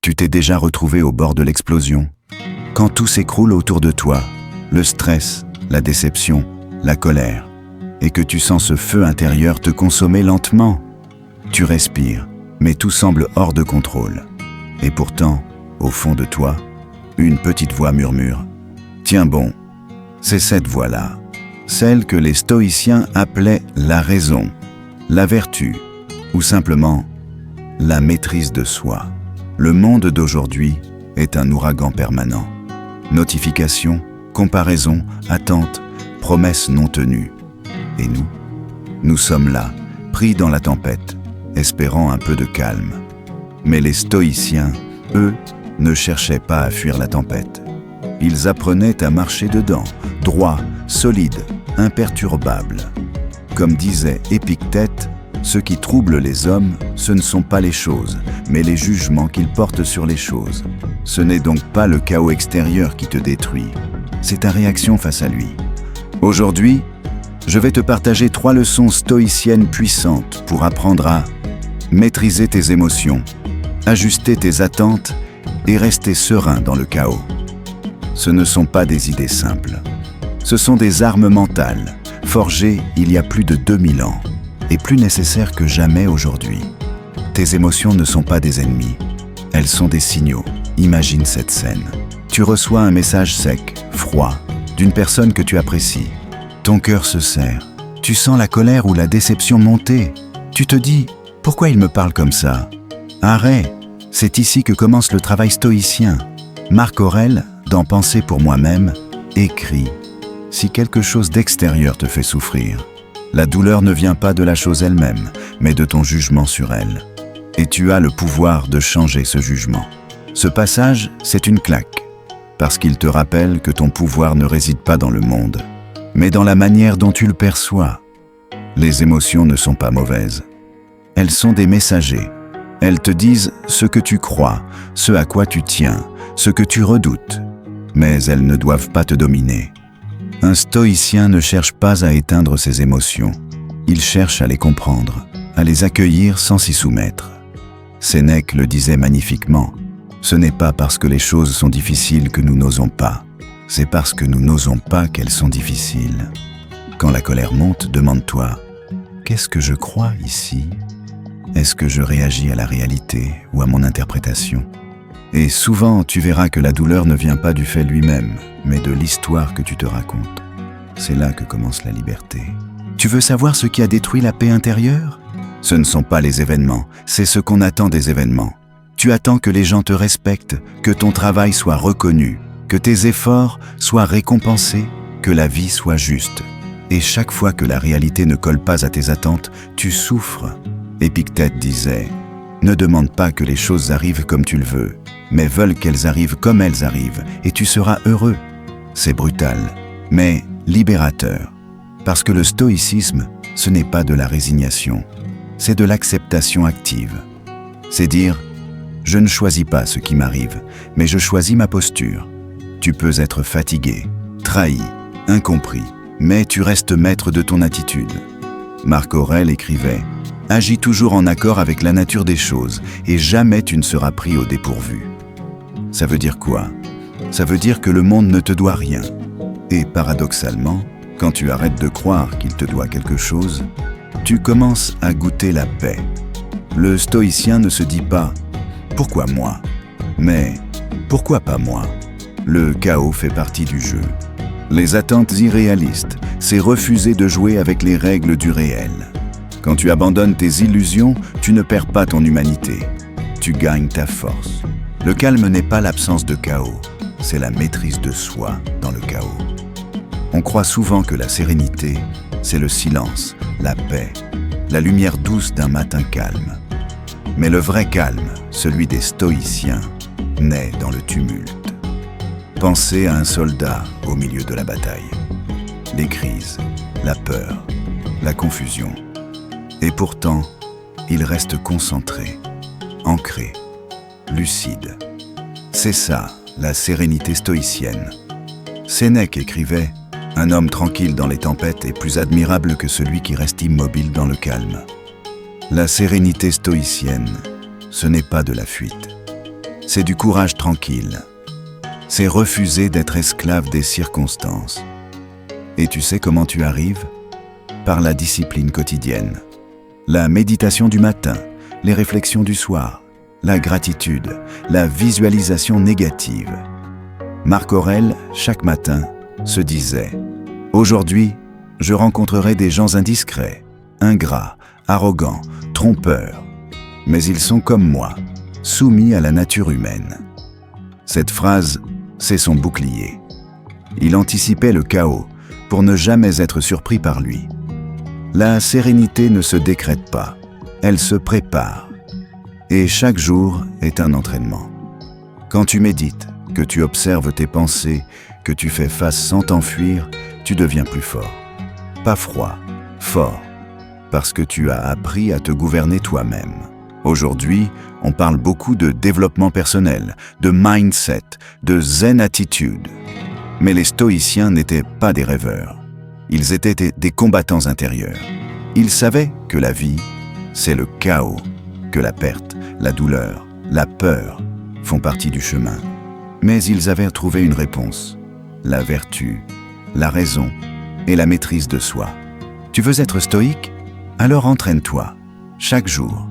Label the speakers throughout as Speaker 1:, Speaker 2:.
Speaker 1: Tu t'es déjà retrouvé au bord de l'explosion. Quand tout s'écroule autour de toi, le stress, la déception, la colère, et que tu sens ce feu intérieur te consommer lentement. Tu respires, mais tout semble hors de contrôle. Et pourtant, au fond de toi, une petite voix murmure « Tiens bon, c'est cette voix-là, celle que les stoïciens appelaient la raison, la vertu, ou simplement la maîtrise de soi. » Le monde d'aujourd'hui est un ouragan permanent. Notifications, comparaisons, attentes, promesses non tenues. Et nous sommes là, pris dans la tempête, espérant un peu de calme. Mais les stoïciens, eux, ne cherchaient pas à fuir la tempête. Ils apprenaient à marcher dedans, droit, solide, imperturbable. Comme disait Épictète, ce qui trouble les hommes, ce ne sont pas les choses, mais les jugements qu'ils portent sur les choses. Ce n'est donc pas le chaos extérieur qui te détruit, c'est ta réaction face à lui. Aujourd'hui, je vais te partager 3 leçons stoïciennes puissantes pour apprendre à maîtriser tes émotions, ajuster tes attentes et rester serein dans le chaos. Ce ne sont pas des idées simples. Ce sont des armes mentales, forgées il y a plus de 2000 ans. Et plus nécessaire que jamais aujourd'hui. Tes émotions ne sont pas des ennemis, elles sont des signaux. Imagine cette scène. Tu reçois un message sec, froid, d'une personne que tu apprécies. Ton cœur se serre. Tu sens la colère ou la déception monter. Tu te dis, pourquoi il me parle comme ça? Arrête, c'est ici que commence le travail stoïcien. Marc Aurèle, dans Penser pour moi-même, écrit « Si quelque chose d'extérieur te fait souffrir, la douleur ne vient pas de la chose elle-même, mais de ton jugement sur elle. Et tu as le pouvoir de changer ce jugement. » Ce passage, c'est une claque, parce qu'il te rappelle que ton pouvoir ne réside pas dans le monde, mais dans la manière dont tu le perçois. Les émotions ne sont pas mauvaises. Elles sont des messagers. Elles te disent ce que tu crois, ce à quoi tu tiens, ce que tu redoutes. Mais elles ne doivent pas te dominer. Un stoïcien ne cherche pas à éteindre ses émotions. Il cherche à les comprendre, à les accueillir sans s'y soumettre. Sénèque le disait magnifiquement. Ce n'est pas parce que les choses sont difficiles que nous n'osons pas. C'est parce que nous n'osons pas qu'elles sont difficiles. Quand la colère monte, demande-toi « Qu'est-ce que je crois ici ? Est-ce que je réagis à la réalité ou à mon interprétation ?» Et souvent, tu verras que la douleur ne vient pas du fait lui-même, mais de l'histoire que tu te racontes. C'est là que commence la liberté. Tu veux savoir ce qui a détruit la paix intérieure? Ce ne sont pas les événements, c'est ce qu'on attend des événements. Tu attends que les gens te respectent, que ton travail soit reconnu, que tes efforts soient récompensés, que la vie soit juste. Et chaque fois que la réalité ne colle pas à tes attentes, tu souffres. Épictète disait « Ne demande pas que les choses arrivent comme tu le veux, mais veulent qu'elles arrivent comme elles arrivent, et tu seras heureux. » C'est brutal, mais libérateur. Parce que le stoïcisme, ce n'est pas de la résignation, c'est de l'acceptation active. C'est dire « Je ne choisis pas ce qui m'arrive, mais je choisis ma posture. » Tu peux être fatigué, trahi, incompris, mais tu restes maître de ton attitude. Marc Aurèle écrivait « Agis toujours en accord avec la nature des choses, et jamais tu ne seras pris au dépourvu. » Ça veut dire quoi? Ça veut dire que le monde ne te doit rien. Et paradoxalement, quand tu arrêtes de croire qu'il te doit quelque chose, tu commences à goûter la paix. Le stoïcien ne se dit pas « Pourquoi moi ?» mais « Pourquoi pas moi ?» Le chaos fait partie du jeu. Les attentes irréalistes, c'est refuser de jouer avec les règles du réel. Quand tu abandonnes tes illusions, tu ne perds pas ton humanité. Tu gagnes ta force. Le calme n'est pas l'absence de chaos, c'est la maîtrise de soi dans le chaos. On croit souvent que la sérénité, c'est le silence, la paix, la lumière douce d'un matin calme. Mais le vrai calme, celui des stoïciens, naît dans le tumulte. Pensez à un soldat au milieu de la bataille. Les crises, la peur, la confusion. Et pourtant, il reste concentré, ancré, lucide. C'est ça, la sérénité stoïcienne. Sénèque écrivait « Un homme tranquille dans les tempêtes est plus admirable que celui qui reste immobile dans le calme. » La sérénité stoïcienne, ce n'est pas de la fuite. c'est du courage tranquille. C'est refuser d'être esclave des circonstances. Et tu sais comment tu arrives? Par la discipline quotidienne. La méditation du matin, les réflexions du soir, la gratitude, la visualisation négative. Marc Aurèle, chaque matin, se disait « Aujourd'hui, je rencontrerai des gens indiscrets, ingrats, arrogants, trompeurs. Mais ils sont comme moi, soumis à la nature humaine. » Cette phrase, c'est son bouclier. Il anticipait le chaos pour ne jamais être surpris par lui. La sérénité ne se décrète pas, elle se prépare. Et chaque jour est un entraînement. Quand tu médites, que tu observes tes pensées, que tu fais face sans t'enfuir, tu deviens plus fort. Pas froid, fort, parce que tu as appris à te gouverner toi-même. Aujourd'hui, on parle beaucoup de développement personnel, de mindset, de zen attitude. Mais les stoïciens n'étaient pas des rêveurs. Ils étaient des combattants intérieurs. Ils savaient que la vie, c'est le chaos, que la perte, la douleur, la peur font partie du chemin. Mais ils avaient trouvé une réponse, la vertu, la raison et la maîtrise de soi. Tu veux être stoïque? Alors entraîne-toi, chaque jour.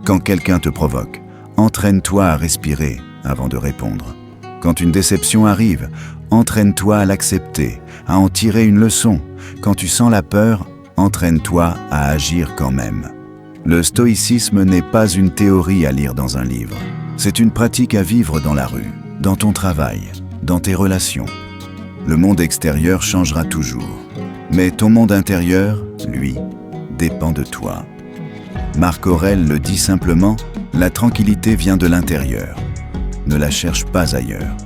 Speaker 1: Quand quelqu'un te provoque, entraîne-toi à respirer avant de répondre. Quand une déception arrive, entraîne-toi à l'accepter, à en tirer une leçon. Quand tu sens la peur, entraîne-toi à agir quand même. Le stoïcisme n'est pas une théorie à lire dans un livre. C'est une pratique à vivre dans la rue, dans ton travail, dans tes relations. Le monde extérieur changera toujours, mais ton monde intérieur, lui, dépend de toi. Marc Aurèle le dit simplement, la tranquillité vient de l'intérieur. Ne la cherche pas ailleurs.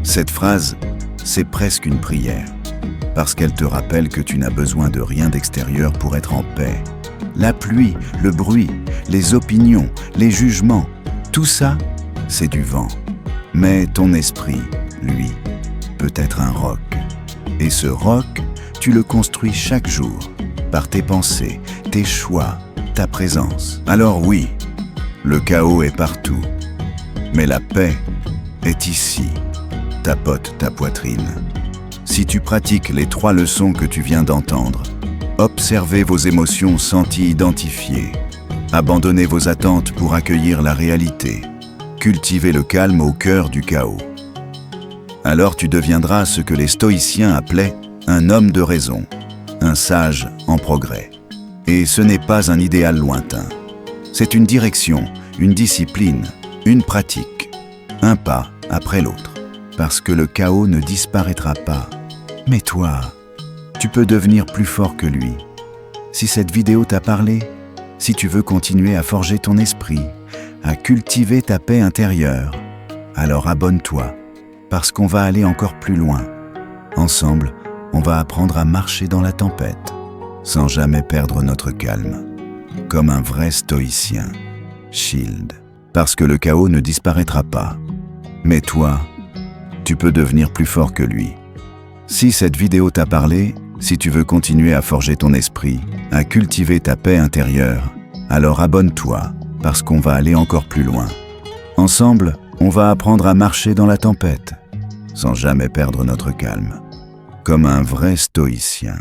Speaker 1: Cette phrase, c'est presque une prière, parce qu'elle te rappelle que tu n'as besoin de rien d'extérieur pour être en paix. La pluie, le bruit, les opinions, les jugements, tout ça, c'est du vent. Mais ton esprit, lui, peut être un roc. Et ce roc, tu le construis chaque jour, par tes pensées, tes choix, ta présence. Alors oui, le chaos est partout, mais la paix est ici. Tapote ta poitrine. Si tu pratiques les 3 leçons que tu viens d'entendre, observez vos émotions senties identifiées, abandonnez vos attentes pour accueillir la réalité, cultivez le calme au cœur du chaos. Alors tu deviendras ce que les stoïciens appelaient un homme de raison, un sage en progrès. Et ce n'est pas un idéal lointain. C'est une direction, une discipline, une pratique, un pas après l'autre. Parce que le chaos ne disparaîtra pas. Mais toi, tu peux devenir plus fort que lui. Si cette vidéo t'a parlé, si tu veux continuer à forger ton esprit, à cultiver ta paix intérieure, alors abonne-toi, parce qu'on va aller encore plus loin. Ensemble, on va apprendre à marcher dans la tempête, sans jamais perdre notre calme, comme un vrai stoïcien. Shield. Parce que le chaos ne disparaîtra pas. Mais toi, tu peux devenir plus fort que lui. Si cette vidéo t'a parlé, si tu veux continuer à forger ton esprit, à cultiver ta paix intérieure, alors abonne-toi, parce qu'on va aller encore plus loin. Ensemble, on va apprendre à marcher dans la tempête, sans jamais perdre notre calme, comme un vrai stoïcien.